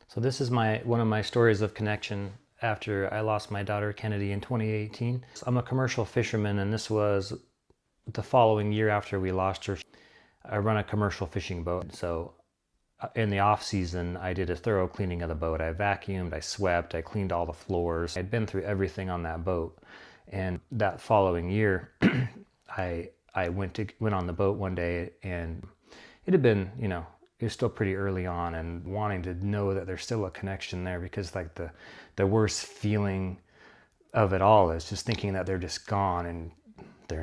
So this is one of my stories of connection after I lost my daughter Kenadie in 2018. I'm a commercial fisherman, and this was the following year after we lost her. I run a commercial fishing boat, so in the off season I did a thorough cleaning of the boat. I vacuumed, I swept, I cleaned all the floors. I'd been through everything on that boat, and that following year I went on the boat one day, and it had been, it was still pretty early on, and wanting to know that there's still a connection there, because like the worst feeling of it all is just thinking that they're just gone and they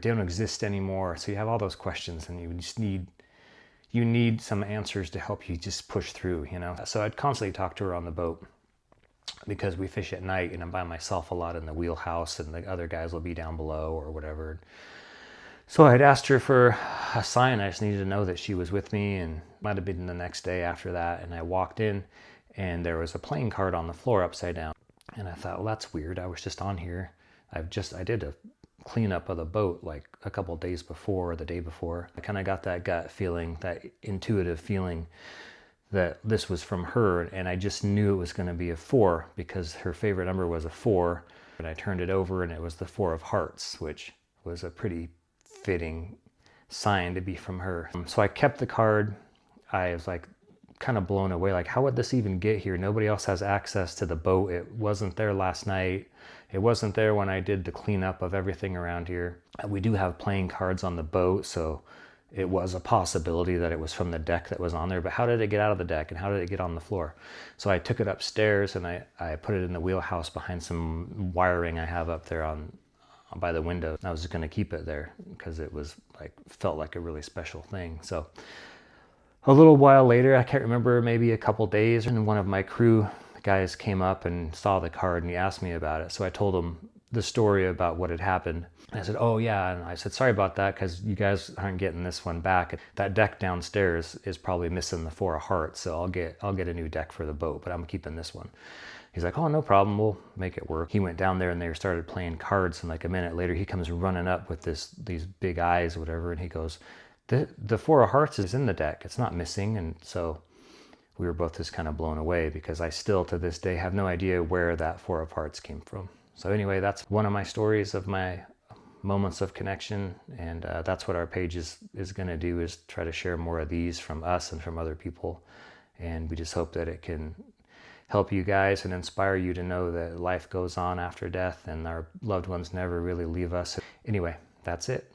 don't exist anymore. So you have all those questions, and you need some answers to help you just push through, So I'd constantly talk to her on the boat, because we fish at night and I'm by myself a lot in the wheelhouse, and the other guys will be down below or whatever. So I'd asked her for a sign. I just needed to know that she was with me, and might have been the next day after that. And I walked in, and there was a playing card on the floor upside down. And I thought, well, that's weird. I was just on here. I did a cleanup of the boat like a couple of days before, or the day before. I kind of got that gut feeling, that intuitive feeling that this was from her. And I just knew it was going to be a 4, because her favorite number was a 4. And I turned it over, and it was the 4 of hearts, which was a pretty fitting sign to be from her. So I kept the card. I was like kind of blown away, like, how would this even get here? Nobody else has access to the boat. It wasn't there last night. It wasn't there when I did the cleanup of everything around here. We do have playing cards on the boat, so it was a possibility that it was from the deck that was on there, but how did it get out of the deck, and how did it get on the floor? So I took it upstairs, and I put it in the wheelhouse behind some wiring I have up there by the window. I was just going to keep it there because it was felt like a really special thing. So a little while later, I can't remember, maybe a couple days, and one of my crew guys came up and saw the card, and he asked me about it. So I told him the story about what had happened. And I said, oh yeah. And I said, sorry about that, because you guys aren't getting this one back. That deck downstairs is probably missing the 4 of hearts, so I'll get a new deck for the boat, but I'm keeping this one. He's like, oh, no problem, we'll make it work. He went down there, and they started playing cards, and like a minute later he comes running up with these big eyes, whatever, and he goes, the 4 of hearts is in the deck, it's not missing. And so we were both just kind of blown away, because I still to this day have no idea where that 4 of hearts came from. So anyway, that's one of my stories of my moments of connection, and that's what our page is going to do, is try to share more of these from us and from other people. And we just hope that it can help you guys and inspire you to know that life goes on after death, and our loved ones never really leave us. Anyway, that's it.